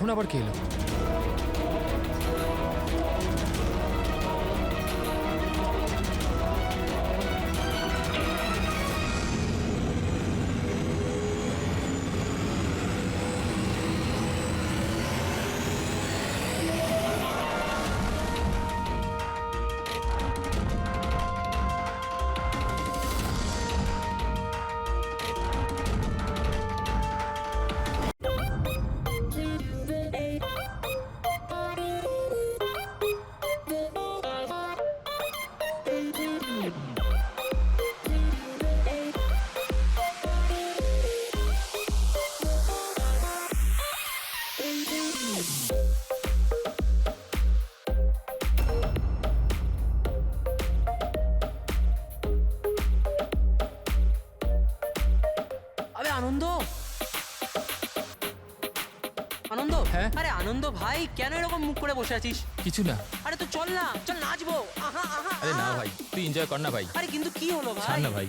এখন আবার কে এলো? আনন্দ, আনন্দ, হ্যাঁ? আরে আনন্দ ভাই, কেন এরকম মুখ করে বসে আছিস? কিছু না। আরে তো চল না, চল নাচবো। আহা আহা। আরে না আহা। ভাই, তুই এনজয় কর না ভাই। আরে কিন্তু কি হলো ভাই? ছাড় না ভাই।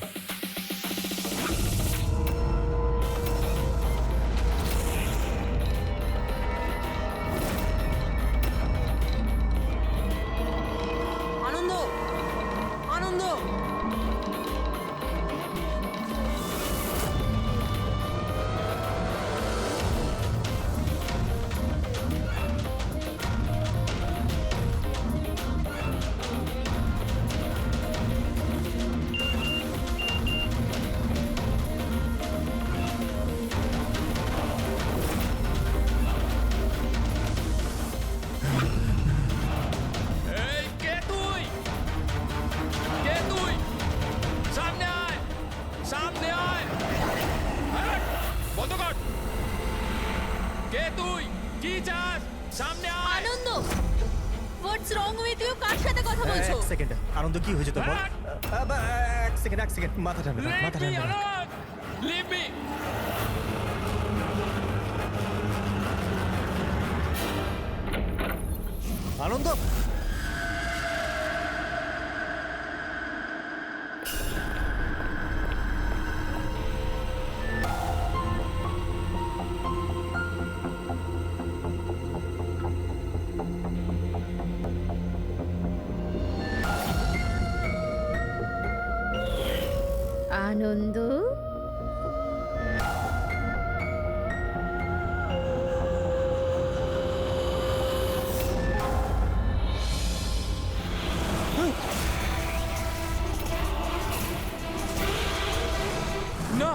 আনন্দ, আনন্দ, এই কে তুই? কে তুই? সামনে আয়, সামনে আয়। এই, বন্ধ কর। কে তুই? কি চাস? সামনে আয়। আনন্দ, হোয়াটস রং উইথ ইউ? কার সাথে কথা বলছো? এক সেকেন্ড, আনন্দ কি হয়েছে তোর বল? হ্যাঁ। এক সেকেন্ড, মাথা ঠান্ডা রাখ, Leave মাথা me ঠান্ডা রাখ। alone. Leave me. আনন্দ, আনন্দ, না।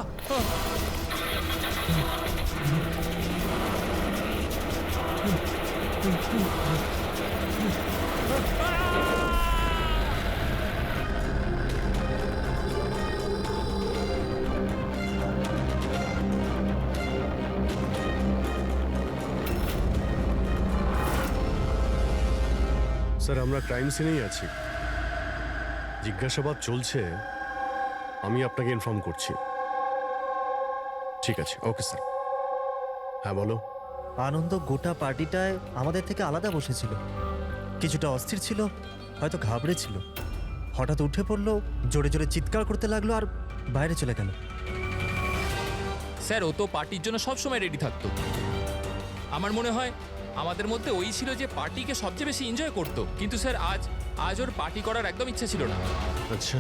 স্যার, আমরা ক্রাইম সিনেই আছি। জিজ্ঞাসাবাদ চলছে, আমি আপনাকে ইনফর্ম করছি। ঠিক আছে, ওকে স্যার। হ্যাঁ বলো। আনন্দ গোটা পার্টিটায় আমাদের থেকে আলাদা বসেছিল, কিছুটা অস্থির ছিল, হয়তো ঘাবড়েছিল। হঠাৎ উঠে পড়লো, জোরে জোরে চিৎকার করতে লাগলো আর বাইরে চলে গেল। স্যার, ও তো পার্টির জন্য সবসময় রেডি থাকতো। আমার মনে হয় আমাদের মধ্যে ওই ছিল যে পার্টিকে সবচেয়ে বেশি এনজয় করতো। কিন্তু স্যার আজ ওর পার্টি করার একদম ইচ্ছা ছিল না। আচ্ছা,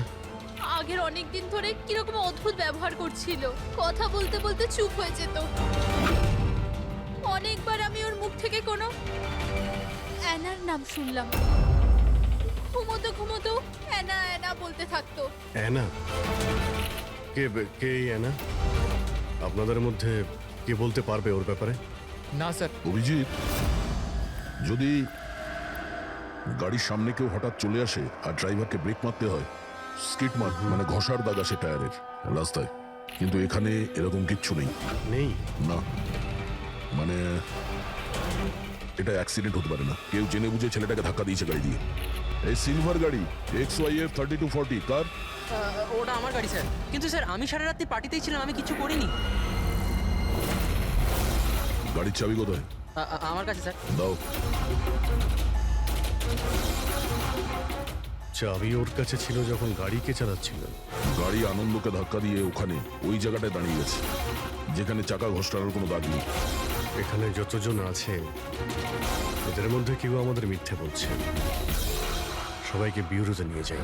আগের অনেক দিন ধরে কিরকম অদ্ভুত ব্যবহার করছিল, কথা বলতে বলতে চুপ হয়ে যেত। অনেকবার আমি ওর মুখ থেকে কোনো অ্যানার নাম শুনলাম। ঘুমোতো ঘুমোতো অ্যানা অ্যানা বলতে থাকতো। অ্যানা? কে কে এই অ্যানা? আপনাদের মধ্যে কে বলতে পারবে ওর ব্যাপারে? না স্যার। অভিজিৎ, যদি গাড়ির সামনে কেউ হঠাৎ চলে আসে আর ড্রাইভারকে ব্রেক মারতে হয়, স্কিড মার্ক মানে ঘষার দাগ আসে টায়ারের রাস্তায়, কিন্তু এখানে এরকম কিচ্ছু নেই। নেই? না, মানে এটা অ্যাক্সিডেন্ট হতে পারে না। কেউ জেনে বুঝে ছেলেটাকে ধাক্কা দিয়েছে গাড়ি দিয়ে। এই সিলভার গাড়ি XYF 3240 কার? ওটা আমার গাড়ি স্যার। কিন্তু স্যার আমি সারা রাত্রি পার্টিতেই ছিলাম, আমি কিছু করিনি। গাড়ির চাবি কোথায়? আমার কাছে স্যার। দাও। চাবি ওর কাছে ছিল যখন গাড়ি কে চালাচ্ছিল? গাড়ি আনন্দকে ধাক্কা দিয়ে ওখানে ওই জায়গাটায় দাঁড়িয়ে গেছে যেখানে চাকা ঘষটানোর কোনো দাগ নেই। এখানে যতজন আছে এদের মধ্যে কেউ আমাদের মিথ্যে বলছে। সবাইকে বিউরোতে নিয়ে যাই।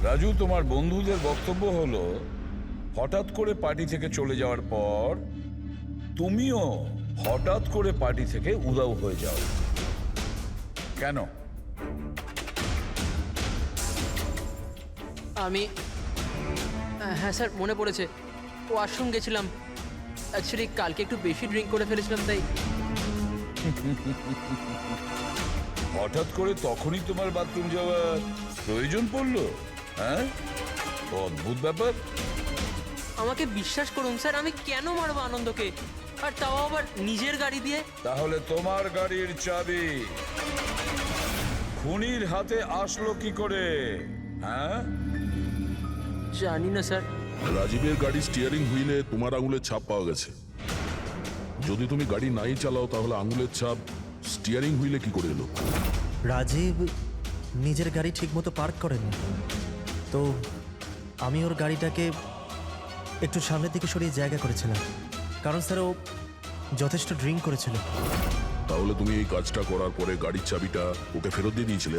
রাজু, তোমার বন্ধুদের বক্তব্য হলো হঠাৎ করে পার্টি থেকে চলে যাওয়ার পর তুমিও হঠাৎ করে পার্টি থেকে উধাও হয়ে যাও। কেন? আমি হ্যাঁ স্যার, মনে পড়েছে, ওয়াশরুম গেছিলাম। অ্যাকচুয়ালি কালকে একটু বেশি ড্রিঙ্ক করে ফেলেছিলাম, তাই। হঠাৎ করে তখনই তোমার বাথরুম যাওয়ার প্রয়োজন পড়লো? হ্যাঁ, অদ্ভুত ব্যাপার। আমাকে বিশ্বাস করুন স্যার, আমি কেন মারবো আনন্দকে, আর তাও আবার নিজের গাড়ি দিয়ে? তাহলে তোমার গাড়ির চাবি খুনির হাতে আসলো কি করে? হ্যাঁ, জানি না স্যার। রাজীবের গাড়ি স্টিয়ারিং হুইলে তোমার আঙুলের ছাপ পাওয়া গেছে। যদি তুমি গাড়ি নাই চালাও তাহলে আঙুলের ছাপ স্টিয়ারিং হুইলে কি করে এলো? রাজীব নিজের গাড়ি ঠিকমতো পার্ক করেনি, তো আমি ওর গাড়িটাকে একটু সামনের দিকে সরিয়ে জায়গা করেছিলাম, কারণ স্যার ও যথেষ্ট ড্রিঙ্ক করেছিল। তাহলে তুমি এই কাজটা করার পরে গাড়ির চাবিটা ওকে ফেরত দিয়ে দিয়েছিলে?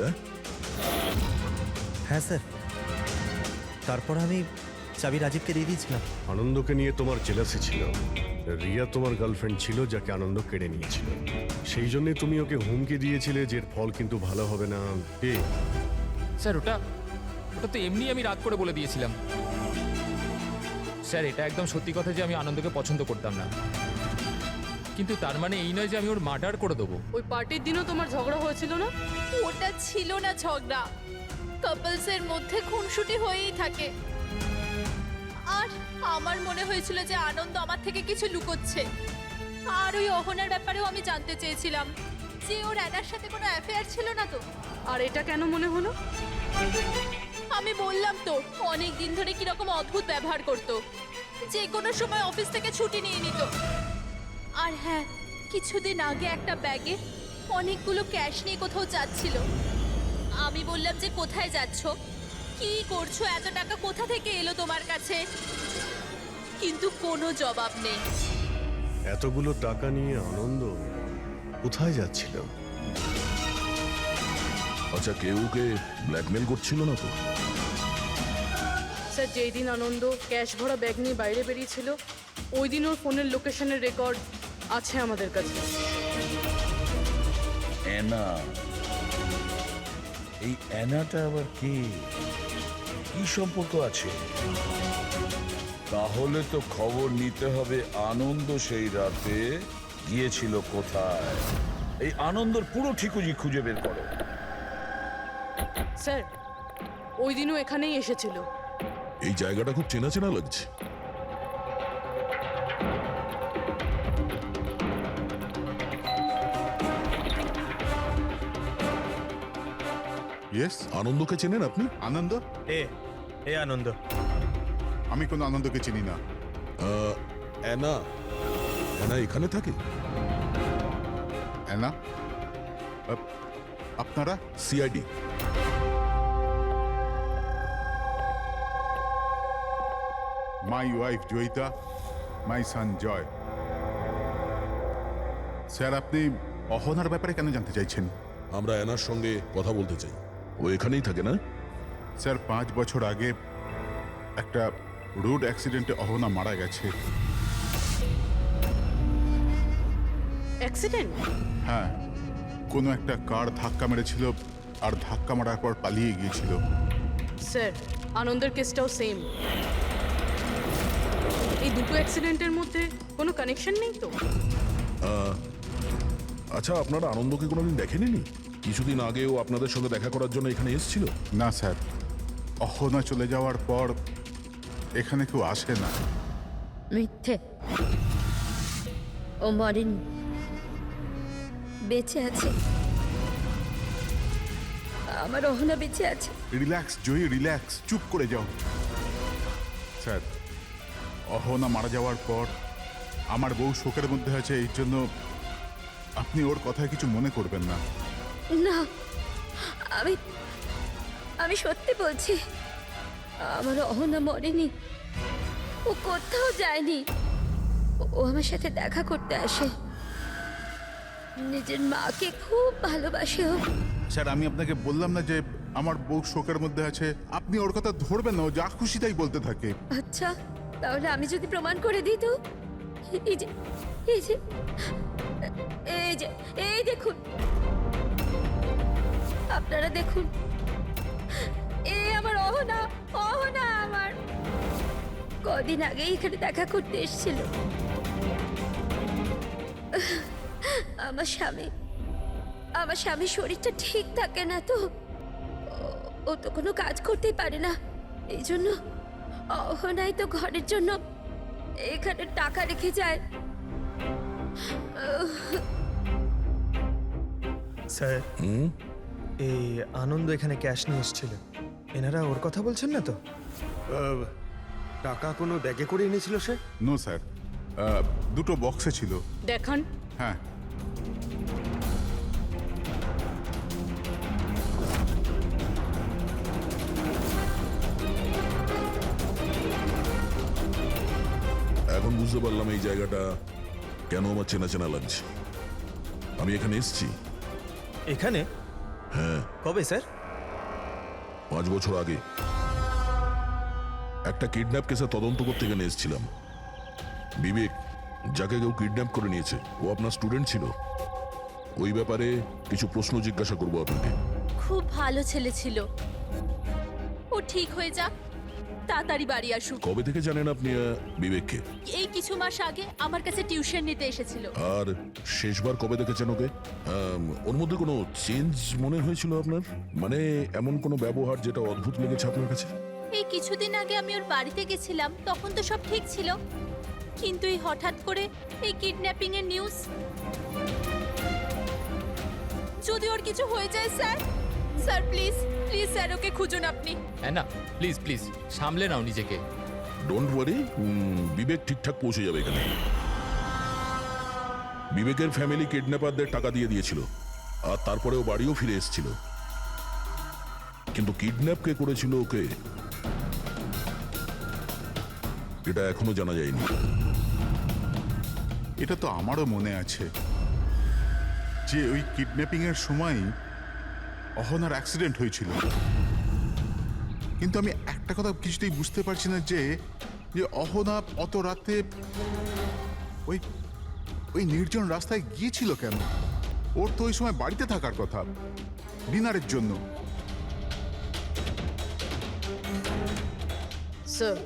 হ্যাঁ স্যার, তারপর আমি চাবি রাজীবকে দিয়ে দিয়েছিলাম। আনন্দকে নিয়ে তোমার জেলাসি ছিল। রিয়া তোমার গার্লফ্রেন্ড ছিল যাকে আনন্দ কেড়ে নিয়েছিল। সেই জন্যে তুমি ওকে হুমকি দিয়েছিলে যে এর ফল কিন্তু ভালো হবে না। কে? স্যার ওটা ওটা তো এমনি আমি রাগ করে বলে দিয়েছিলাম। স্যার এটা একদম সত্যি কথা যে আমি আনন্দকে পছন্দ করতাম না, কিন্তু তার মানে এই নয় যে আমি ওর মার্ডার করে দেবো। ওই পার্টির দিনও তোমার ঝগড়া হয়েছিল না? ওটা ছিল না ঝগড়া, কাপলসের মধ্যে খুনসুটি হয়েই থাকে। আর আমার মনে হয়েছিল যে আনন্দ আমার থেকে কিছু লুকোচ্ছে। আর ওই অহনার ব্যাপারেও আমি জানতে চেয়েছিলাম যে ওর অ্যানার সাথে কোনো অ্যাফেয়ার ছিল না তো। আর এটা কেন মনে হলো? আমি বললাম তো, অনেক দিন ধরে কিরকম অদ্ভুত ব্যবহার করতো, যে কোনো সময় অফিস থেকে ছুটি নিয়ে নিত। আর হ্যাঁ, কিছুদিন আগে একটা ব্যাগে অনেকগুলো ক্যাশ নিয়ে কোথাও যাচ্ছিল। আমি বললাম যে কোথায় যাচ্ছ, কি করছো, এত টাকা কোথা থেকে এলো তোমার কাছে? কিন্তু কোনো জবাব নেই। এতগুলো টাকা নিয়ে আনন্দ কোথায় যাচ্ছিল? আচ্ছা, কেউ ওকে ব্ল্যাকমেল করছিল না তো? স্যার, যেই দিন আনন্দ ক্যাশ ভরা ব্যাগ নিয়ে বাইরে বেরিয়েছিল, ওই দিন ওর ফোনের লোকেশনের রেকর্ড আছে আমাদের কাছে। অ্যানা, এই অ্যানাটা আবার কি সম্পর্ক আছে? তাহলে তো খবর নিতে হবে আনন্দ সেই রাতে গিয়েছিল কোথায়। এই আনন্দর পুরো ঠিকুজি খুঁজে বের করো। স্যার, ওই দিনও এখানেই এসেছিল। এই জায়গাটা খুব চেনা চেনা লাগছে। ইয়েস, আনন্দকে চেনেন আপনি? আনন্দ? এ আনন্দ। আমি কোনো আনন্দকে চিনি না। অ্যানা অ্যানা এখানে থাকে? অ্যানা? আপনারা? CID. My wife Joyita, my son Joy. Sir, আপনি অহনার ব্যাপারে কেন জানতে চাইছেন? আমরা অ্যানার সঙ্গে কথা বলতে চাই। ও এখানেই থাকে না? স্যার, 5 বছর আগে একটা রোড অ্যাক্সিডেন্টে অহনা মারা গেছে। অ্যাক্সিডেন্ট? হ্যাঁ, কোনো একটা কার ধাক্কা মেরেছিল, আর ধাক্কা মারার পর পালিয়ে গিয়েছিল। স্যার, আনন্দের কেসটাও সেম। এই দুটো অ্যাক্সিডেন্টের মধ্যে কোনো কানেকশন নেই তো? আচ্ছা, আপনারা আনন্দকে কোনোদিন দেখেননি? কিছুদিন আগেও আপনাদের সঙ্গে দেখা করার জন্য এখানে এসেছিল? না স্যার, অহনা চলে যাওয়ার পর এখানে কেউ আসে না। মিথ্যে, ও মরেনি, বেঁচে আছে। আমার অহনা বেঁচে আছে। রিল্যাক্স জয়ী, রিল্যাক্স, চুপ করে যাও। স্যার, অহনা মারা যাওয়ার পর আমার বউ শোকের মধ্যে আছে, এই জন্য আপনি ওর কথায় কিছু মনে করবেন না। না, আমি সত্যি বলছি, আমার অহনা মরেনি, ও কোথাও যায়নি। ও আমার সাথে দেখা করতে আসে। নিজের মাকে খুব ভালোবাসে ও। স্যার আমি আপনাকে বললাম না যে আমার বউ শোকের মধ্যে আছে, আপনি ওর কথা ধরবেন না, ও যা খুশি তাই বলতে থাকে। আচ্ছা, তাহলে আমি যদি প্রমাণ করে দিই তো? এই যে এই যে এই যে এই দেখুন, আপনারা দেখুন, এই আমার অহনা, অহনা আমার কদিন আগেই এখানে দেখা করতে এসেছিল। আমার স্বামীর শরীরটা ঠিক থাকে না তো, ও তো কোনো কাজ করতেই পারে না, এই জন্য অহনাই তো ঘরের জন্য এখানে টাকা রেখে যায়। স্যার এই আনন্দ এখানে ক্যাশ নিয়ে এসেছিল, এনারা ওর কথা বলছেন না তো? টাকা কোনো ব্যাগে করে এনেছিল সে? নো স্যার, দুটো বক্সে ছিল। দেখান। হ্যাঁ, এখন বুঝতে পারলাম এই জায়গাটা কেন আমার চেনা চেনা লাগছে। আমি এখানে এসেছি এখানে? হ্যাঁ, কবে স্যার? 5 বছর আগে একটা কিডন্যাপ কেসে তদন্ত করতে এখানে এসেছিলাম। বিবেক, যাকে কেউ কিডন্যাপ করে নিয়েছে, ও আপনার স্টুডেন্ট ছিল। ওই ব্যাপারে কিছু প্রশ্ন জিজ্ঞাসা করবো আপনাকে। খুব ভালো ছেলে ছিল, ও ঠিক হয়ে যাক, তাড়াতাড়ি বাড়ি আসুক। কবে থেকে জানেন আপনি বিবেককে? এই কিছু মাস আগে আমার কাছে টিউশন নিতে এসেছিল। আর শেষবার কবে দেখেছেন ওকে? ওর মধ্যে কোনো চেঞ্জ মনে হয়েছিল আপনার? মানে এমন কোনো ব্যবহার যেটা অদ্ভুত লেগেছে আপনার কাছে? এই কিছুদিন আগে আমি ওর বাড়িতে গেছিলাম, তখন তো সব ঠিক ছিল, কিন্তু এই হঠাৎ করে এই কিডন্যাপিং এর নিউজ। যদি ওর কিছু হয়ে যায় sir, sir please please sir okay খুঁজুন আপনি। হ্যাঁ না, প্লিজ প্লিজ সামলে নাও নিজেকে। ডোন্ট ওয়ারি, বিবেক ঠিকঠাক পৌঁছে যাবে এখানে। বিবেকের ফ্যামিলি কিডন্যাপারদের টাকা দিয়ে দিয়েছিল, আর তারপরে ও বাড়িও ফিরে এসেছিল। কিন্তু কিডন্যাপ কে করেছিল ওকে, এটা এখনো জানা যায়নি। এটা তো আমারও মনে আছে যে ওই কিডন্যাপিং এর সময় অহনার অ্যাক্সিডেন্ট হয়েছিল, কিন্তু আমি একটা কথা কিছুতেই বুঝতে পারছি না যে অহনা অত রাতে ওই ওই নির্জন রাস্তায় গিয়েছিল কেন? ওর তো ওই সময় বাড়িতে থাকার কথা, ডিনারের জন্য। স্যার,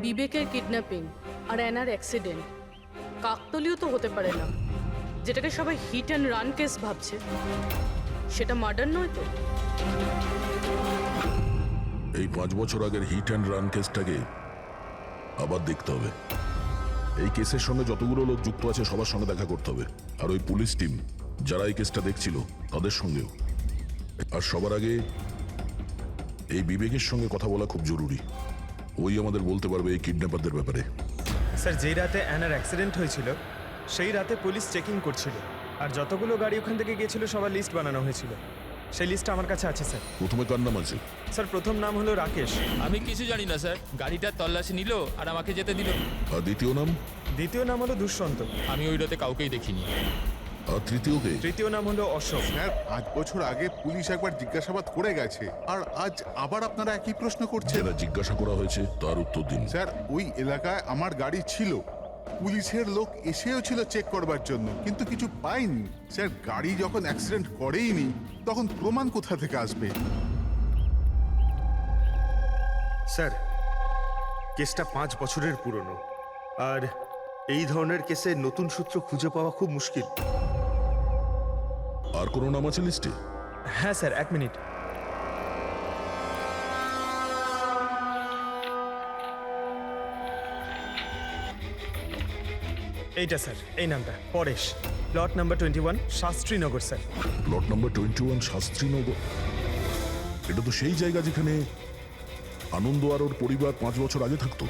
বিবেকের কিডন্যাপিং আর অ্যানার অ্যাক্সিডেন্ট কাকতলীয় তো হতে পারে না। যেটাকে সবাই হিট অ্যান্ড রান কেস ভাবছে, সেটা মার্ডার নয় তো? এই 5 বছর আগের হিট অ্যান্ড রান কেসটাকে আবার দেখতে হবে। এই কেসের সঙ্গে যতগুলো লোক যুক্ত আছে সবার সঙ্গে দেখা করতে হবে, আর ওই পুলিশ টিম যারা এই কেসটা দেখছিল তাদের সঙ্গেও। আর সবার আগে এই বিবেকের সঙ্গে কথা বলা খুব জরুরি। ওই আমাদের বলতে পারবে এই কিডন্যাপারদের ব্যাপারে। স্যার, যেই রাতে অ্যানার অ্যাক্সিডেন্ট হয়েছিল সেই রাতে পুলিশ চেকিং করছিল, আর যতগুলো গাড়ি ওখান থেকে গিয়েছিল সবার লিস্ট বানানো হয়েছিল। সেই লিস্ট আমার কাছে আছে স্যার। প্রথমে কার নাম আছে? স্যার, প্রথম নাম হলো রাকেশ। আমি কিছু জানি না স্যার, গাড়িটার তল্লাশি নিল আর আমাকে যেতে দিল। আর দ্বিতীয় নাম? দ্বিতীয় নাম হলো দুষ্যন্ত। আমি ওই রাতে কাউকেই দেখিনি। আর তৃতীয় কে? তৃতীয় নাম হলো অশোক। স্যার, 5 বছর আগে পুলিশ একবার জিজ্ঞাসাবাদ করে গেছে, আর আজ আবার আপনারা একই প্রশ্ন করছেন। যারা জিজ্ঞাসা করা হয়েছে তার উত্তর দিন। স্যার, ওই এলাকায় আমার গাড়ি ছিল, পুলিশের লোক এসেও ছিল চেক করবার জন্য, কিন্তু কিছু পাইনি। স্যার, গাড়ি যখন অ্যাক্সিডেন্ট করেইনি তখন প্রমাণ কোথা থেকে আসবে? স্যার, কেসটা 5 বছরের পুরনো, আর এই ধরনের কেসে নতুন সূত্র খুঁজে পাওয়া খুব মুশকিল। আর কোনো নাম আছে লিস্টে? হ্যাঁ স্যার, 1 মিনিট। এইটা স্যার, এই নামটা Paresh, plot number 21, Shastrinagar sir. Plot number 21, Shastrinagar. এটা তো সেই জায়গা যেখানে আনন্দ আর ওর পরিবার 5 বছর আগে থাকতো।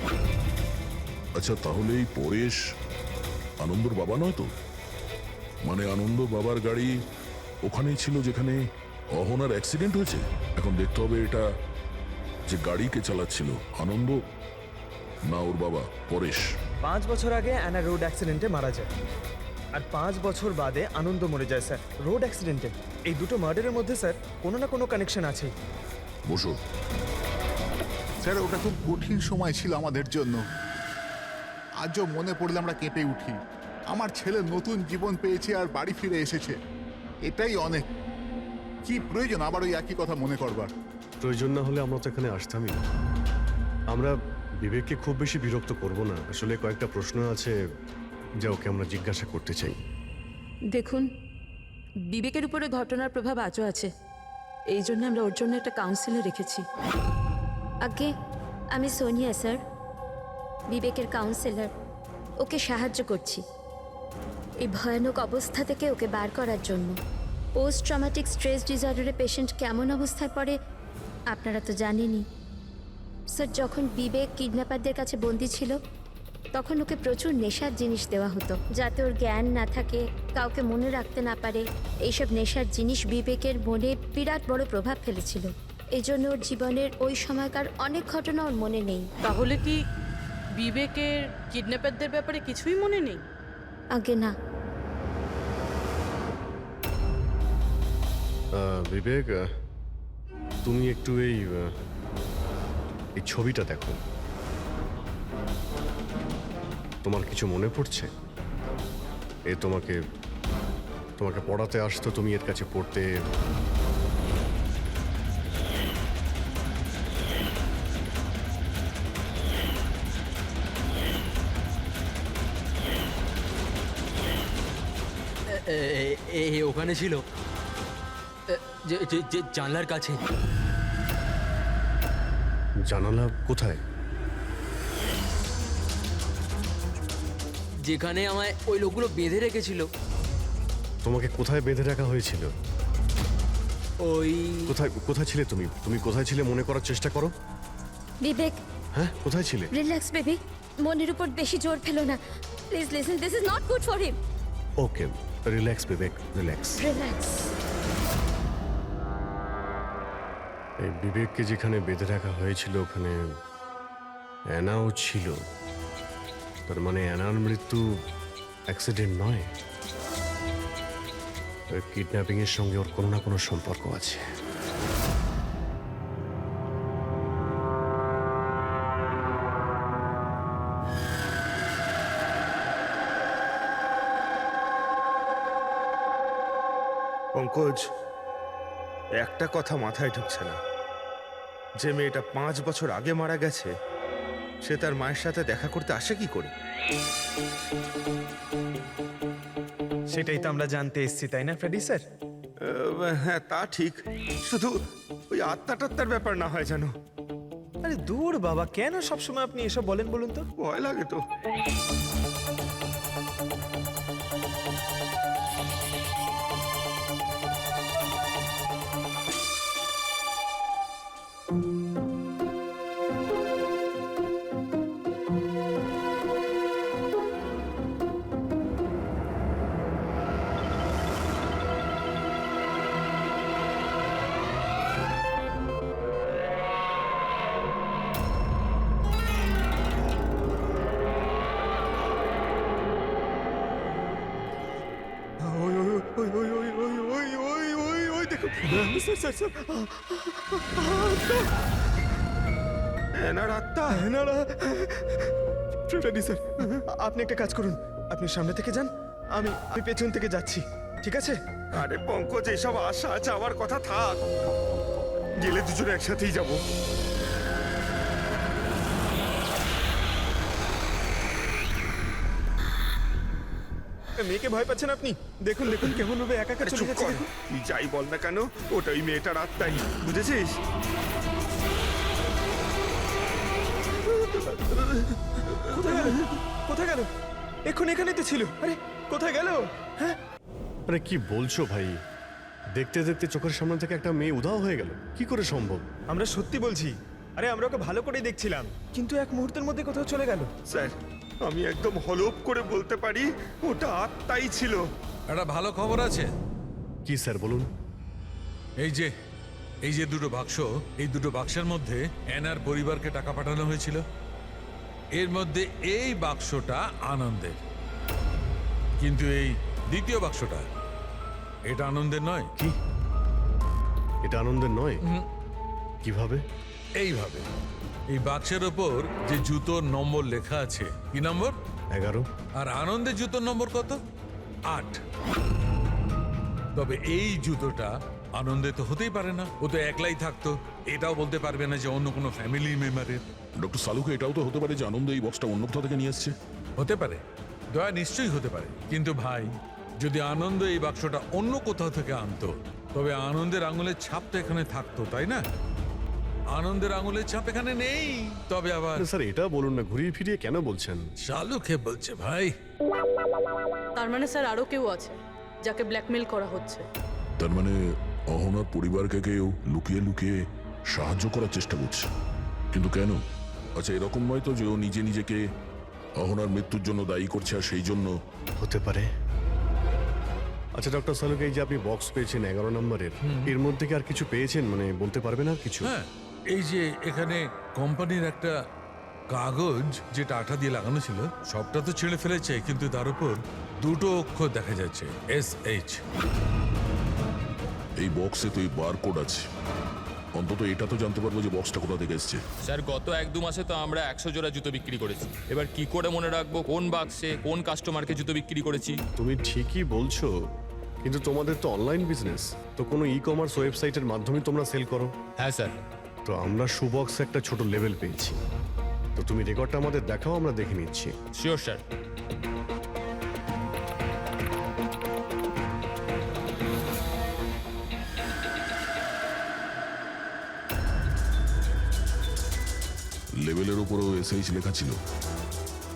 আচ্ছা, তাহলে এই পরেশ আনন্দর বাবা নয় তো? মানে আনন্দ বাবার গাড়ি ওখানেই ছিল যেখানে অহনার অ্যাক্সিডেন্ট হয়েছে। এখন দেখতে হবে এটা যে গাড়িকে চালাচ্ছিল, আনন্দ না ওর বাবা পরেশ। 5 বছর আগে অ্যানা রোড অ্যাক্সিডেন্টে মারা যায়, আর 5 বছর বাদে আনন্দ মরে যায় স্যার রোড অ্যাক্সিডেন্টে। এই দুটো মার্ডারের মধ্যে স্যার কোনো না কোনো কানেকশন আছে। বসো। স্যার ওটা খুব কঠিন সময় ছিল আমাদের জন্য। আজও মনে পড়লে আমরা কেঁপে উঠি। আমার ছেলে নতুন জীবন পেয়েছে আর বাড়ি ফিরে এসেছে, এটাই অনেক। কি প্রয়োজন আবার ওই একই কথা মনে করবার? প্রয়োজন না হলে আমরা তো এখানে আসতামই না। আমরা বিবেককে খুব বেশি বিরক্ত করব না। আসলে কয়েকটা প্রশ্ন আছে যা ওকে আমরা জিজ্ঞাসা করতে চাই। দেখুন, বিবেকের উপরে ঘটনার প্রভাব আজও আছে, এই জন্য আমরা ওর জন্য একটা কাউন্সিলর রেখেছি। আগে আমি সোনিয়া স্যার, বিবেকের কাউন্সিলর। ওকে সাহায্য করছি এই ভয়ানক অবস্থা থেকে ওকে বার করার জন্য। পোস্ট ট্রমাটিক স্ট্রেস ডিসঅর্ডারের পেশেন্ট কেমন অবস্থায় পড়ে আপনারা তো জানেনই। স্যার, যখন বিবেক কিডন্যাপারদের কাছে বন্দি ছিল তখন ওকে প্রচুর নেশার জিনিস দেওয়া হতো যাতে ওর জ্ঞান না থাকে, কাউকে মনে রাখতে না পারে। এইসব নেশার জিনিস বিবেকের মনে বিরাট বড় প্রভাব ফেলেছিল। এই জন্য ওর জীবনের ওই সময়কার অনেক ঘটনা ওর মনে নেই। তাহলে কি বিবেকের কিডন্যাপারদের ব্যাপারে কিছুই মনে নেই? আগে না। বিবেক, তুমি একটু এই ছবিটা দেখো। তোমার কিছু মনে পড়ছে? এ তোমাকে পড়াতে আসতো, তুমি এর কাছে পড়তে। ওখানে ছিল, যে জানলার কাছে। জানালা কোথায়? যেখানে আমায় ওই লোকগুলো বেঁধে রেখেছিল। তোমাকে কোথায় বেঁধে রাখা হয়েছিল? ওই কোথায় ছিলে তুমি? তুমি কোথায় ছিলে মনে করার চেষ্টা করো। বিবেক, হ্যাঁ, কোথায় ছিলে? রিল্যাক্স বেবি, মনের উপর বেশি জোর ফেলো না। Please listen, this is not good for him. Okay, relax Vivek, relax. Relax. এই বিবেককে যেখানে বেঁধে রাখা হয়েছিল ওখানে অ্যানাও ছিল। তার মানে অ্যানার মৃত্যু অ্যাক্সিডেন্ট নয়, কিডন্যাপিং এর সঙ্গে ওর কোনো না কোনো সম্পর্ক আছে। পঙ্কজ, একটা কথা মাথায় ঢুকছে না, যে মেয়েটা 5 বছর আগে মারা গেছে সে তার মায়ের সাথে দেখা করতে আসে কি করে? সেটাই তো আমরা জানতে এসেছি, তাই না ফ্রেডি স্যার? হ্যাঁ, তা ঠিক। শুধু ওই আত্মাটাত্মার ব্যাপার না হয় জানো। আরে দূর বাবা, কেন সবসময় আপনি এসব বলেন বলুন তো? ভয় লাগে তো। আপনি একটা কাজ করুন, আপনি সামনে থেকে যান, আমি পেছন থেকে যাচ্ছি, ঠিক আছে? আরে পঙ্কজ, এসব আশা যাওয়ার কথা থাক, গেলে দুজনে একসাথেই যাবো। মেয়েকে ভয় পাচ্ছেন আপনি? দেখুন দেখুন কেমন ভাবে একা একা চলে চুপ যাচ্ছে। কর, তুই যাই বল না কেন ওটা ওই মেয়েটার আত্মাই, বুঝেছিস? কোথায় গেল? এখন এখানেই তো ছিল। আরে কোথায় গেল? হ্যাঁ, আরে কি বলছো ভাই? দেখতে দেখতে চোখের সামনে থেকে একটা মেয়ে উধাও হয়ে গেল, কি করে সম্ভব? আমরা সত্যি বলছি। আরে আমরা ওকে ভালো করে দেখছিলাম, কিন্তু এক মুহূর্তের মধ্যে কোথাও চলে গেল। স্যার, আমি একদম হলপ করে বলতে পারি ওটা আত্মাই ছিল। একটা ভালো খবর আছে। কি স্যার বলুন? এই যে দুটো বাক্স, এই দুটো বাক্সের মধ্যে অ্যানার পরিবারকে টাকা পাঠানো হয়েছিল। এর মধ্যে এই বাক্সটা আনন্দের, কিন্তু এই দ্বিতীয় বাক্সটা এটা আনন্দের নয়। কি এটা আনন্দের নয়? কিভাবে? এইভাবে, এই বাক্সের ওপর যে জুতোর নম্বর লেখা আছে, কি নম্বর? 11। আর আনন্দের জুতোর নম্বর কত? 8। তবে এই জুতোটা আনন্দে তো হতেই পারে না, ও তো একলাই থাকতো, এটাও বলতে পারবে না যে অন্য কোনো ফ্যামিলি মেম্বারের। ডক্টর সালুকে এটাও তো হতে পারে যে আনন্দ এই বক্সটা অন্য কোথাও থেকে নিয়ে এসছে। হতে পারে, দয়া নিশ্চয়ই হতে পারে, কিন্তু ভাই যদি আনন্দ এই বাক্সটা অন্য কোথাও থেকে আনতো তবে আনন্দের আঙুলের ছাপ তো এখানে থাকতো, তাই না? আনন্দের আঙুলের ছাপ এখানে নেই। তবে আবার স্যার এটা বলুন না, ঘুরিয়ে ফিরিয়ে কেন বলছেন? শালুকে বলছে ভাই। তার মানে স্যার আরও কেউ আছে যাকে ব্ল্যাকমেল করা হচ্ছে। তার মানে অহনার পরিবারকে কেউ লুকিয়ে লুকিয়ে সাহায্য করার চেষ্টা করছে, কিন্তু কেন? আচ্ছা, এরকম নয় তো যে ও নিজে নিজেকে অহনার মৃত্যুর জন্য দায়ী করছে আর সেই জন্য? হতে পারে। আচ্ছা ডক্টর সালুক, এই যে আপনি বক্স পেয়েছেন 11 নম্বরের, এর মধ্যে কি আর কিছু পেয়েছেন? মানে বলতে পারবেন আর কিছু? হ্যাঁ, এই যে এখানে কোম্পানির একটা কাগজ যেটা আঠা দিয়ে লাগানো ছিল, সবটা তো ছিঁড়ে ফেলেছে, কিন্তু তার উপর দুটো অক্ষর দেখা যাচ্ছে, SH। এই বক্সে তো এই বারকোড আছে, অন্তত এটা তো জানতে পারবো যে বক্সটা কোথা থেকে এসছে। স্যার গত 1-2 মাসে তো আমরা 100 জোড়া জুতো বিক্রি করেছি। এবার কি করে মনে রাখবো কোন বাক্সে কোন কাস্টমারকে জুতো বিক্রি করেছি? তুমি ঠিকই বলছো, কিন্তু তোমাদের তো অনলাইন বিজনেস, তো কোনো ই-কমার্স ওয়েবসাইটের মাধ্যমে তোমরা সেল করো। হ্যাঁ স্যার। তো আমরা শুবক্সে একটা ছোট লেভেল পেয়েছি, তো তুমি রেকর্ডটা আমাদের দেখাও, আমরা দেখে নিচ্ছি। Sure sir. লেভেলের উপরও SH লেখা ছিল।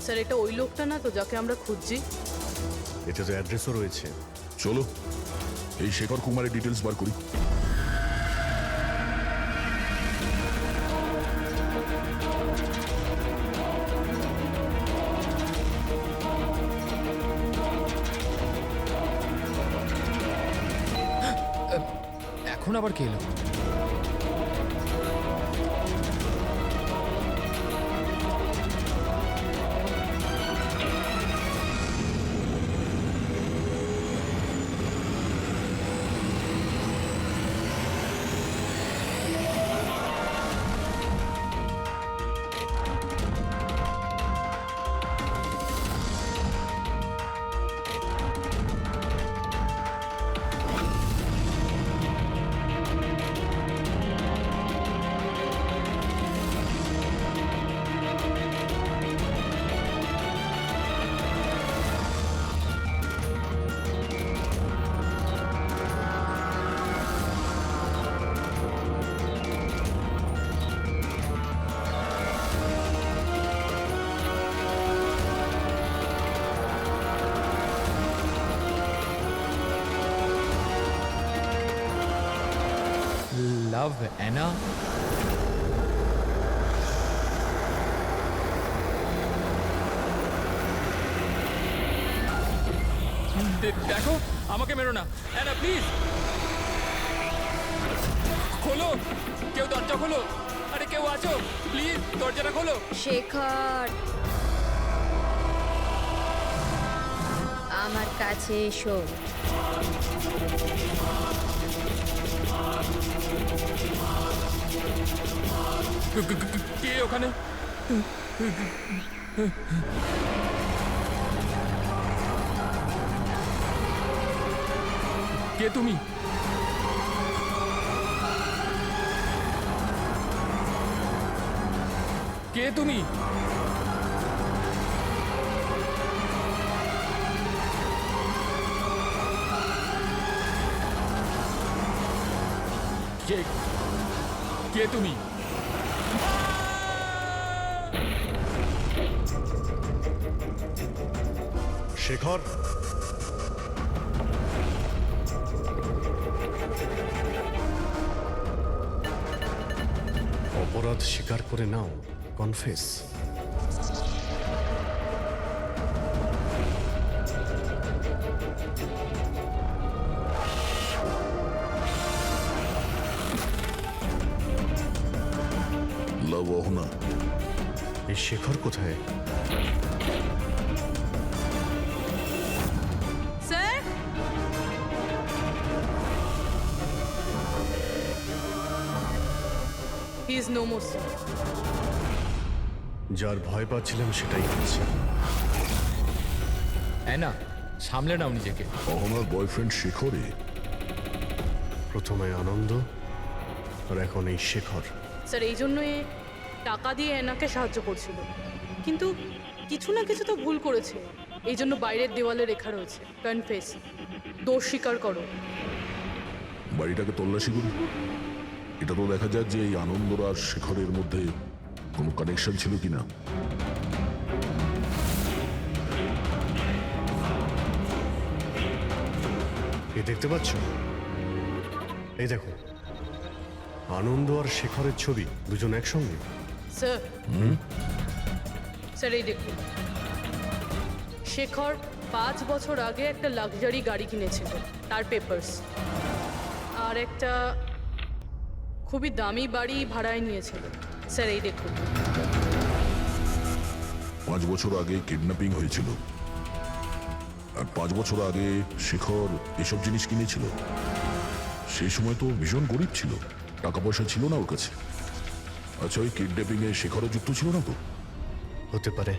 স্যার এটা ওই লোকটা না তো যাকে আমরা খুঁজছি? এতে তো অ্যাড্রেসও রয়েছে। চলো এই শেখর কুমারের ডিটেলস বার করি। এখন আবার কে এলো? Love Anna? দেখো, আমাকে মেরো না অ্যানা, প্লিজ খোলো, কেউ দরজা খোলো। আরে কেউ আছো, প্লিজ দরজাটা খোলো। শেখর, আমার কাছে এসো। কে ওখানে? কে তুমি? কে তুমি? কে কে তুমি? শেখর, অপরাধ স্বীকার করে নাও, কনফেস। লাভ অহনা, এই শেখর কোথায়? Sir he is no more sir. যার ভয় পাচ্ছিলাম সেটাই হচ্ছে। অ্যানা, সামলে নাও নিজেকে। অহনার বয়ফ্রেন্ড শেখরে প্রথমে আনন্দ, আর এখন এই শেখর। স্যার এই জন্য এ টাকা দিয়ে এনাকে সাহায্য করছিল, কিন্তু কিছু না কিছু তো ভুল করেছে। এই জন্য বাইরের দেওয়ালে লেখা রয়েছে কনফেস, দোষ স্বীকার করো। বাড়িটাকে তল্লাশি করি। এটা তো দেখা যায় যে এই আনন্দর আর শেখরের মধ্যে কোনো কানেকশন ছিল কিনা। এ দেখতে পাচ্ছ? এই দেখো, আনন্দ আর শেখরের ছবি, দুজন একসঙ্গে। স্যার স্যার এই দেখুন, শেখর 5 বছর আগে একটা লাক্সারি গাড়ি কিনেছিল, তার পেপারস। আর একটা খুবই দামি বাড়ি ভাড়ায় নিয়েছিল। স্যার এই দেখুন। 5 বছর আগে কিডন্যাপিং হয়েছিল, আর 5 বছর আগে শেখর এসব জিনিস কিনেছিল। সেই সময় তো ভীষণ গরিব ছিল, টাকা পয়সা ছিল না ওর কাছে। আচ্ছা, ওই কিডন্যাপিং এ শেখরও যুক্ত ছিল না তো? হতে পারে।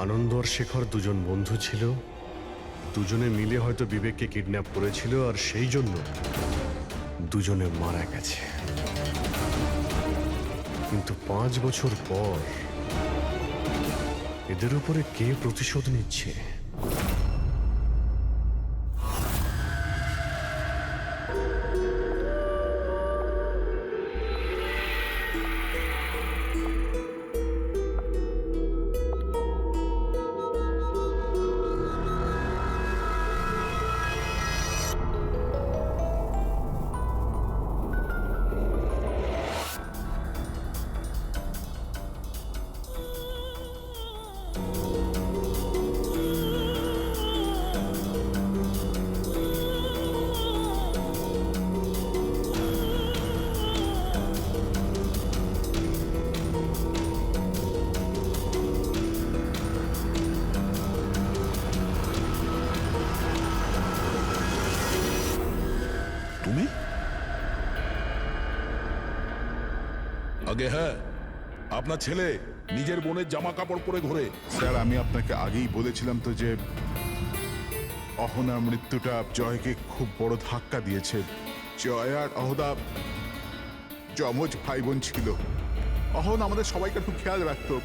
আনন্দ আর শেখর দুজন বন্ধু ছিল, দুজনে মিলে হয়তো বিবেককে কিডন্যাপ করেছিল, আর সেই জন্য দুজনে মারা গেছে। কিন্তু 5 বছর পর এদের উপরে কে প্রতিশোধ নিচ্ছে? তুমি? আগে হ্যাঁ, আপনার ছেলে নিজের বোনের জামা কাপড় পরে ঘোরে। স্যার আমি আপনাকে আগেই বলেছিলাম তো যে অহনার মৃত্যুটা জয়কে খুব বড় ধাক্কা দিয়েছে। জয় আর অহনা যমজ ভাই বোন ছিল। অহন আমাদের সবাইকে খুব খেয়াল রাখতো,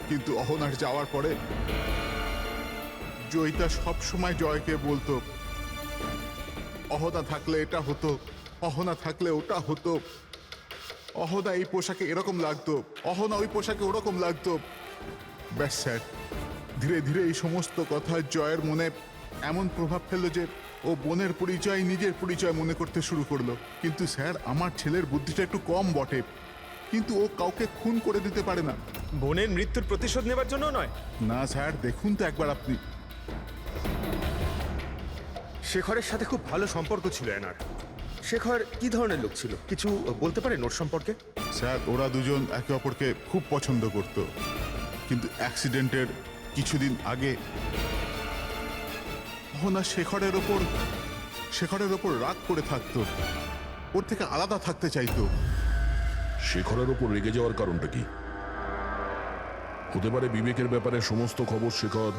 কিন্তু অহনার যাওয়ার পরে জয়িতা সব সময় জয়কে বলতো, অহনা থাকলে এটা হতো, অহনা থাকলে ওটা হতো, অহনা এই পোশাকে এরকম লাগতো, অহনা ওই পোশাকে ওরকম লাগতো। ব্যাস স্যার, ধীরে ধীরে এই সমস্ত কথা জয়ের মনে এমন প্রভাব ফেললো যে ও বোনের পরিচয় নিজের পরিচয় মনে করতে শুরু করলো। কিন্তু স্যার আমার ছেলের বুদ্ধিটা একটু কম বটে, কিন্তু ও কাউকে খুন করে দিতে পারে না। বোনের মৃত্যুর প্রতিশোধ নেবার জন্য নয়। না স্যার, দেখুন তো একবার আপনি। শেখরের সাথে খুব ভালো সম্পর্ক ছিল এনার। শেখর কি ধরনের লোক ছিল, কিছু বলতে পারেন ওর সম্পর্কে? স্যার ওরা দুজন একে অপরকে খুব পছন্দ করত, কিন্তু অ্যাক্সিডেন্টের কিছুদিন আগে অহনা শেখরের ওপর রাগ করে থাকতো, ওর থেকে আলাদা থাকতে চাইতো। শেখরের ওপর রেগে যাওয়ার কারণটা কি? হতে পারে বিবেকের ব্যাপারে সমস্ত খবর শেখর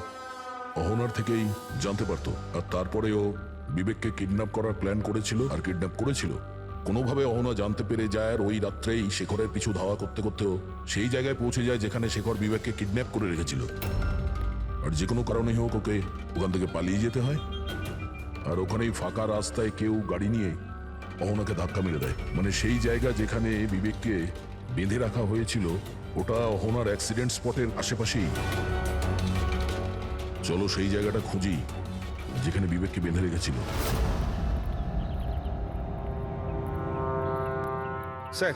অহনার থেকেই জানতে পারত, আর তারপরেও বিবেককে কিডন্যাপ করার প্ল্যান করেছিল আর কিডন্যাপ করেছিল। কোনোভাবে অহনা জানতে পেরে যায়, আর ওই রাত্রেই শেখরের পিছু ধাওয়া করতে করতেও সেই জায়গায় পৌঁছে যায় যেখানে শেখর বিবেককে কিডন্যাপ করে রেখেছিল। আর যে কোনো কারণেই হোক ওকে ওখান থেকে পালিয়ে যেতে হয়, আর ওখানেই ফাঁকা রাস্তায় কেউ গাড়ি নিয়ে অহনাকে ধাক্কা মেরে দেয়। মানে সেই জায়গা যেখানে বিবেককে বেঁধে রাখা হয়েছিল ওটা অহনার অ্যাক্সিডেন্ট স্পটের আশেপাশেই। চলো সেই জায়গাটা খুঁজি যেখানে বিবেককে বেঁধে রেখেছিল। স্যার,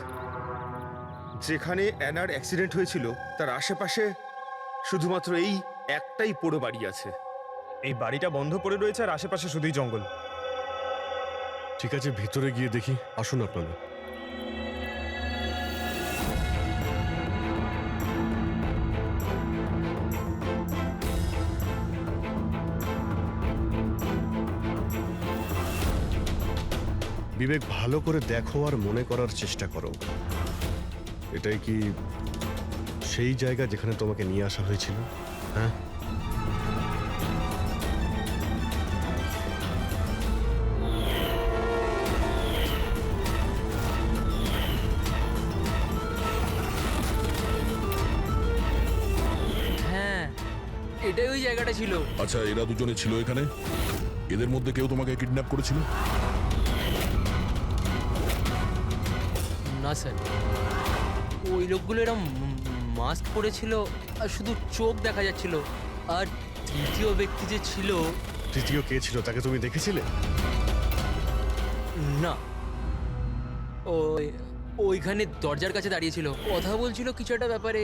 যেখানে অ্যানার অ্যাক্সিডেন্ট হয়েছিল তার আশেপাশে শুধুমাত্র এই একটাই পোড়ো বাড়ি আছে। এই বাড়িটা বন্ধ পড়ে রয়েছে আর আশেপাশে শুধুই জঙ্গল। ঠিক আছে, ভিতরে গিয়ে দেখি। আসুন আপনারা। বিবেক, ভালো করে দেখো আর মনে করার চেষ্টা করো। এটাই কি সেই জায়গা যেখানে তোমাকে নিয়ে আসা হয়েছিল? হ্যাঁ, হ্যাঁ, এটাই ওই জায়গাটা ছিল। আচ্ছা, এরা দুজনে ছিল এখানে? এদের মধ্যে কেউ তোমাকে কিডন্যাপ করেছিল? না স্যার, ওই লোকগুলো এরম মাস্ক পরেছিল আর শুধু চোখ দেখা যাচ্ছিল। আর তৃতীয় ব্যক্তি যে ছিল, তৃতীয় কে ছিল তাকে তুমি দেখেছিলে? না, ওইখানে দরজার কাছে দাঁড়িয়েছিল, কথা বলছিল কিছু একটা ব্যাপারে।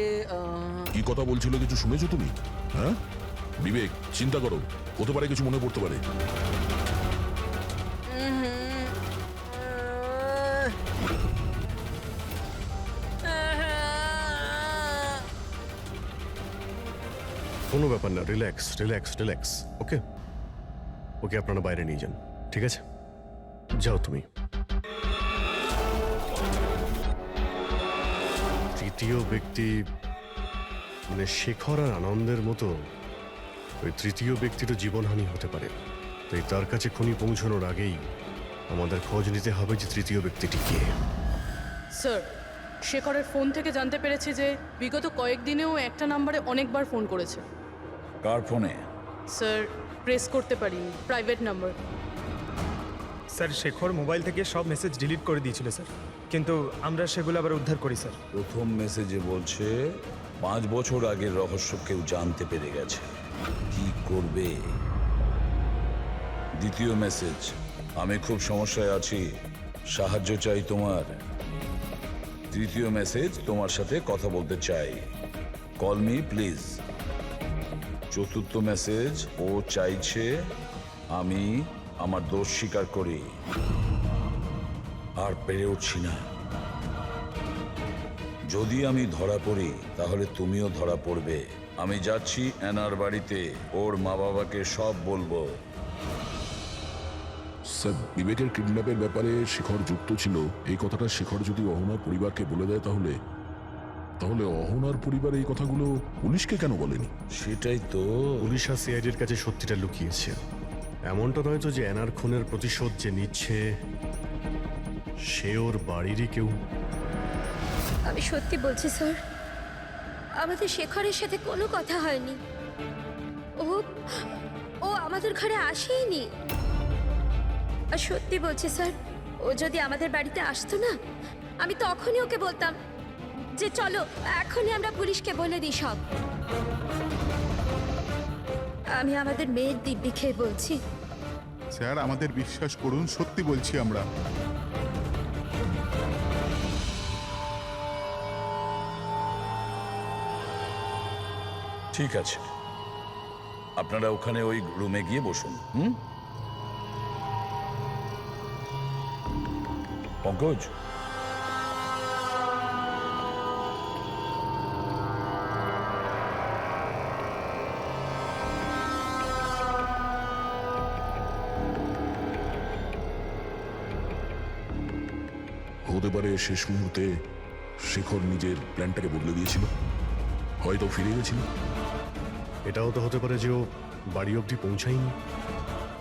কি কথা বলছিল, কিছু শুনেছো তুমি? হ্যাঁ বিবেক, চিন্তা করো, হতে পারে কিছু মনে পড়তে পারে। কোনো ব্যাপার না, রিল্যাক্স রিল্যাক্স রিল্যাক্স। ওকে, ওকে আপনারা বাইরে নিয়ে যান, ঠিক আছে? যাও তুমি। তৃতীয় ব্যক্তি মানে শেখর আর আনন্দের মতো ওই তৃতীয় ব্যক্তিরও জীবনহানি হতে পারে। তাই তার কাছে খুনি পৌঁছানোর আগেই আমাদের খোঁজ নিতে হবে যে তৃতীয় ব্যক্তিটি কে। স্যার, শেখরের ফোন থেকে জানতে পেরেছি যে বিগত কয়েকদিনেও একটা নাম্বারে অনেকবার ফোন করেছে। কার ফোনে? স্যার, প্রেস করতে পারিনি, private number. Sir, Shekhar mobile থেকে সব মেসেজ ডিলিট করে দিয়েছিল স্যার, কিন্তু আমরা সেগুলো আবার উদ্ধার করি স্যার। প্রথম মেসেজে বলছে 5 বছর আগের রহস্য কেউ জানতে পেরে গেছে, কি করবে? দ্বিতীয় মেসেজ, আমি খুব সমস্যায় আছি, সাহায্য চাই তোমার। তৃতীয় মেসেজ, তোমার সাথে কথা বলতে চাই, কল মি প্লিজ। চতুর্থ মেসেজ, ও চাইছে আমি আমার দোষ স্বীকার করি, আর পেরে উঠছি না। যদি আমি ধরা পড়ি তাহলে তুমিও ধরা পড়বে। আমি যাচ্ছি অ্যানার বাড়িতে, ওর মা বাবাকে সব বলবো। স্যার, বিবেকের কিডন্যাপের ব্যাপারে শেখর যুক্ত ছিল, এই কথাটা শেখর যদি অহনার পরিবারকে বলে দেয় তাহলে তাহলে অহনার পরিবার এই কথাগুলো পুলিশকে কেন বলেনি? সেটাই তো। পুলিশ আর সিআইডির কাছে সত্যিটা লুকিয়েছে। এমনটা নয় তো যে অ্যানার খুনের প্রতিশোধ যে নিচ্ছে সে ওর বাড়িরই কেউ। আমি সত্যি বলছি স্যার, আমাদের শেখরের সাথে কোনো কথা হয়নি। ও ও আমাদের ঘরে আসেইনি। আর সত্যি বলছি স্যার, ও যদি আমাদের বাড়িতে আসতো না, আমি তখনই ওকে বলতাম যে চলো এখনই আমরা পুলিশকে বলে দিই সব। আমি আমাদের মেয়ের দিব্যি খেয়ে বলছি। স্যার, আমাদের বিশ্বাস করুন, সত্যি বলছি আমরা। ঠিক আছে, আপনারা ওখানে ওই রুমে গিয়ে বসুন। পঙ্কজ, হতে পারে শেষ মুহূর্তে শেখর নিজের প্ল্যানটাকে বদলে দিয়েছিল, হয়তো ফিরে গেছিল। এটাও তো হতে পারে যে ও বাড়ি অবধি পৌঁছায়নি।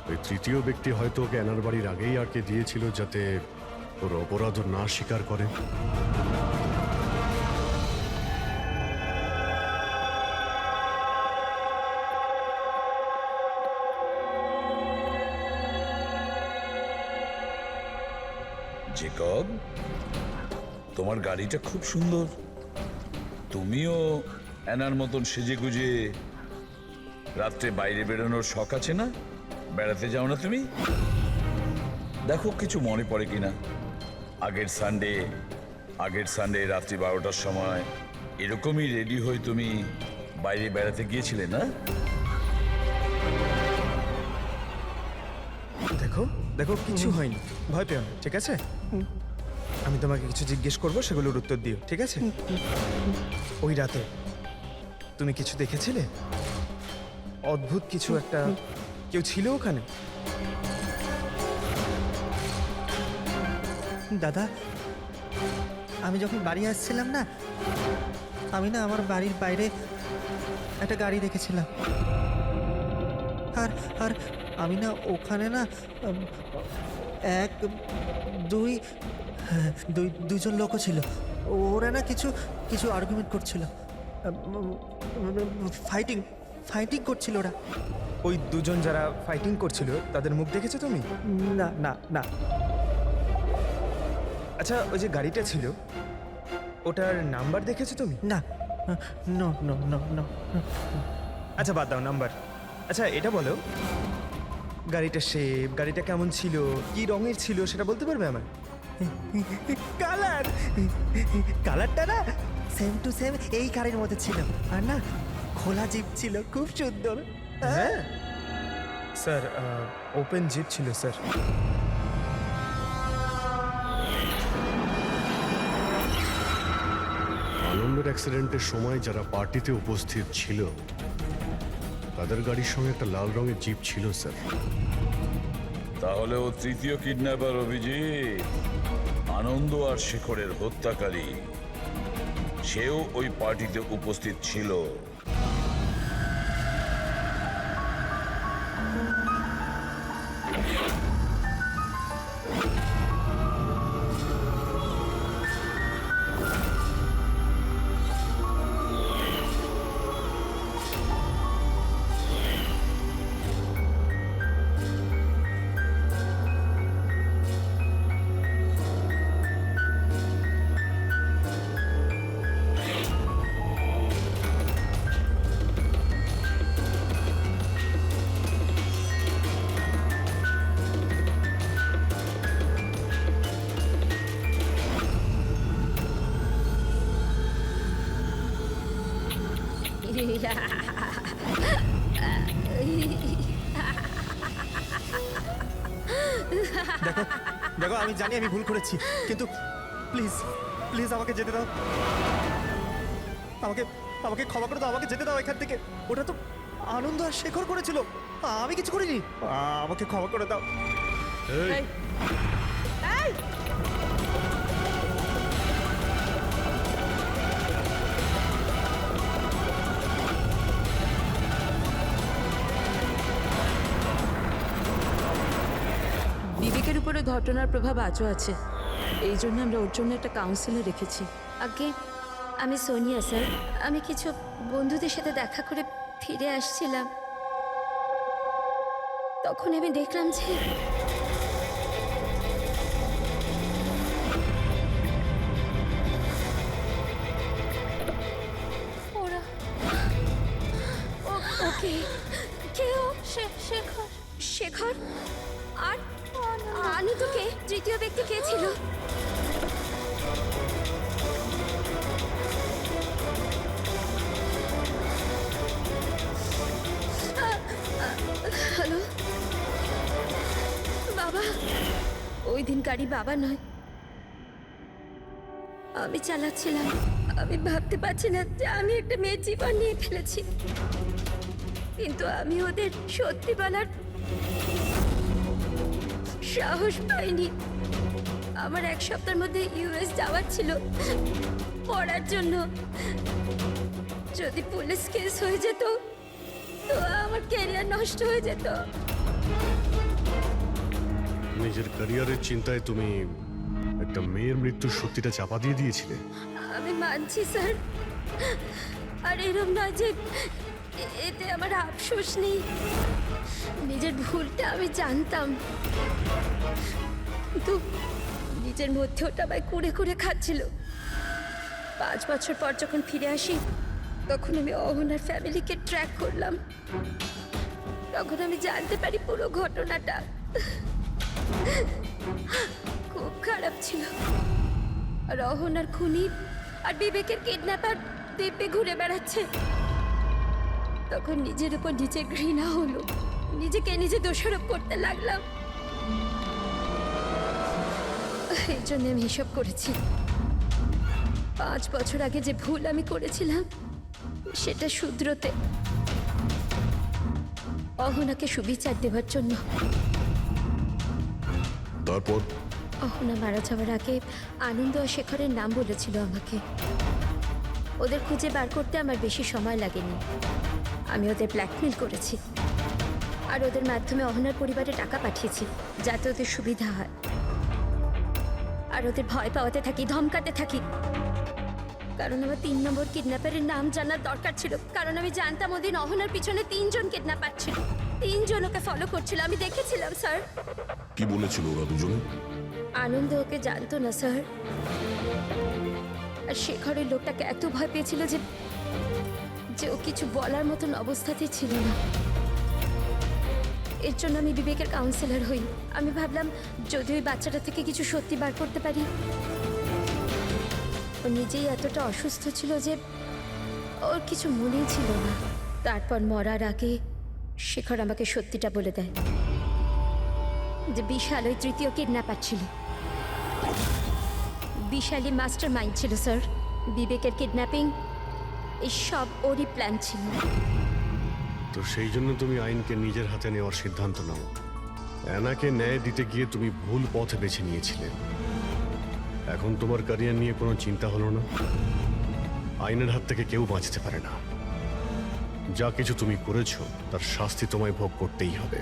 ওই তৃতীয় ব্যক্তি হয়তো ওকে অ্যানার বাড়ির আগেই আটকে দিয়েছিল যাতে ওর অপরাধ না স্বীকার করে। জেকব, তোমার গাড়িটা খুব সুন্দর। তুমিও অ্যানার মতন সেজে গুজে রাত্রে বাইরে বেরোনোর শখ আছে না? বেড়াতে যাও না তুমি? দেখো কিছু মনে পড়ে কিনা। আগের সানডে রাত্রি 12টার সময় এরকমই রেডি হয়ে তুমি বাইরে বেড়াতে গিয়েছিলে না? দেখো দেখো, কিছু হয়নি, ভয় পেও না, ঠিক আছে? আমি তোমাকে কিছু জিজ্ঞেস করবো, সেগুলোর উত্তর দিও, ঠিক আছে? ওই রাতে তুমি কিছু দেখেছিলে? অদ্ভুত কিছু একটা, কেউ ছিল ওখানে? দাদা, আমি যখন বাড়ি আসছিলাম না, আমি না আমার বাড়ির বাইরে একটা গাড়ি দেখেছিলাম। আর আর আমি না ওখানে না দুজন লোকও ছিল। ওরা না কিছু কিছু আর্গুমেন্ট করছিল, ফাইটিং করছিল ওরা। ওই দুজন যারা ফাইটিং করছিল তাদের মুখ দেখেছো তুমি? না না না। আচ্ছা, ওই যে গাড়িটা ছিল ওটার নাম্বার দেখেছো তুমি? না, নো নো নো নো। আচ্ছা বাদ দাও নাম্বার। আচ্ছা এটা বলো, গাড়িটা শেপ, গাড়িটা কেমন ছিল, কি রঙের ছিল সেটা বলতে পারবে আমার? কালারটা না সেম টু সেম এই কারের মধ্যে ছিল। আর না খোলা জিপ ছিল, খুব সুন্দর। হ্যাঁ স্যার, ওপেন জিপ ছিল স্যার। আনন্দের অ্যাক্সিডেন্টের সময় যারা পার্টিতে উপস্থিত ছিল তাদের গাড়ির সঙ্গে একটা লাল রঙের জিপ ছিল স্যার। তাহলে ও তৃতীয় কিডন্যাপার অভিজিৎ, আনন্দ আর শেখরের হত্যাকারী, সেও ওই পার্টিতে উপস্থিত ছিল। দেখো দেখো, আমি জানি আমি ভুল করেছি, কিন্তু প্লিজ প্লিজ আমাকে যেতে দাও। আমাকে আমাকে ক্ষমা করে দাও, আমাকে যেতে দাও এখান থেকে। ওটা তো আনন্দ আর শেখর করেছিল, আমি কিছু করিনি। আমাকে ক্ষমা করে দাও। এই, এই! বিবেকের উপরে ঘটনার প্রভাব আজও আছে, এই জন্য আমরা ওর জন্য একটা কাউন্সিলর রেখেছি। আগে আমি সোনিয়া স্যার, আমি কিছু বন্ধুদের সাথে দেখা করে ফিরে আসছিলাম, তখন আমি দেখলাম যে ওরা ওকে কেউ শেখর শেখর আর আনন্দকে তৃতীয় ব্যক্তি কে ছিল? হ্যালো বাবা, ওই দিন গাড়ি বাবা নয়, আমি চালাচ্ছিলাম। আমি ভাবতে পারছি না যে আমি একটা মেয়ের জীবন নিয়ে ফেলেছি, কিন্তু আমি ওদের সত্যি বলার সাহস পাইনি। আমার এক সপ্তাহের মধ্যে ইউএস যাওয়ার ছিল পড়ার জন্য। যদি পুলিশ কেস হয়ে যেত তো আমার ক্যারিয়ার নষ্ট হয়ে যেত। নিজের ক্যারিয়ারের চিন্তায় তুমি একটা মেয়ের মৃত্যুর সত্যিটা চাপা দিয়ে দিয়েছিলে। আমি মানছি স্যার, আর এরম নয় যে এতে আমার আফসোস নেই। নিজের ভুলটা আমি জানতাম, কিন্তু নিজের মধ্যে ওটা আমায় কুড়ে কুড়ে খাচ্ছিল। 5 বছর পর যখন ফিরে আসি তখন আমি অহনার ফ্যামিলিকে ট্র্যাক করলাম। তখন আমি জানতে পারি পুরো ঘটনাটা। খুব খারাপ ছিল। আর অহনার খুনি আর বিবেকের কিডন্যাপার দ্বীপে ঘুরে বেড়াচ্ছে। তখন নিজের উপর নিজে ঘৃণা হলো, নিজেকে নিজে দোষারোপ করতে লাগলাম। এই জন্য আমি এসব করেছি। 5 বছর আগে যে ভুল আমি করেছিলাম সেটা শুধরোতে, অহনাকে সুবিচার দেওয়ার জন্য। তারপর অহনা মারা যাওয়ার আগে আনন্দ আর শেখরের নাম বলেছিল আমাকে। ওদের খুঁজে বার করতে আমার বেশি সময় লাগেনি। আমি ওদের ব্ল্যাকমেল করেছি আর ওদের মাধ্যমে অহনার পরিবারে টাকা পাঠিয়েছি যাতে ওদের সুবিধা হয়। আর ওদের ভয় পাওয়াতে থাকি, ধমকাতে থাকি, কারণ আমার 3 নম্বর কিডন্যাপারের নাম জানার দরকার ছিল। কারণ আমি জানতাম ওদিন অহনার পিছনে 3 জন কিডন্যাপার ছিল, 3 জন ওকে ফলো করছিল। আমি দেখেছিলাম স্যার। কি বলেছিল ওরা দুজনে? আনন্দ ওকে জানতো না স্যার, আর শেখরের লোকটাকে এত ভয় পেয়েছিল যে যে ও কিছু বলার মতন অবস্থাতে ছিল না। এর জন্য আমি বিবেকের কাউন্সিলর হই। আমি ভাবলাম যদি ওই বাচ্চাটা থেকে কিছু সত্যি বার করতে পারি। ও নিজেই এতটা অসুস্থ ছিল যে ওর কিছু মনেই ছিল না। তারপর মরার আগে শেখর আমাকে সত্যিটা বলে দেয় যে বিশাল ওই 3য় কিডন্যাপার ছিল। বিশালই মাস্টার মাইন্ড ছিল স্যার। বিবেকের কিডন্যাপিং এই সব ওরই প্ল্যান ছিল। তো সেই জন্য তুমি আইনকে নিজের হাতে নেওয়ার সিদ্ধান্ত নাও। অ্যানাকে ন্যায় দিতে গিয়ে তুমি ভুল পথে বেছে নিয়েছিলে। এখন তোমার ক্যারিয়ার নিয়ে কোনো চিন্তা হলো না। আইনের হাত থেকে কেউ বাঁচতে পারে না। যা কিছু তুমি করেছো তার শাস্তি তোমায় ভোগ করতেই হবে।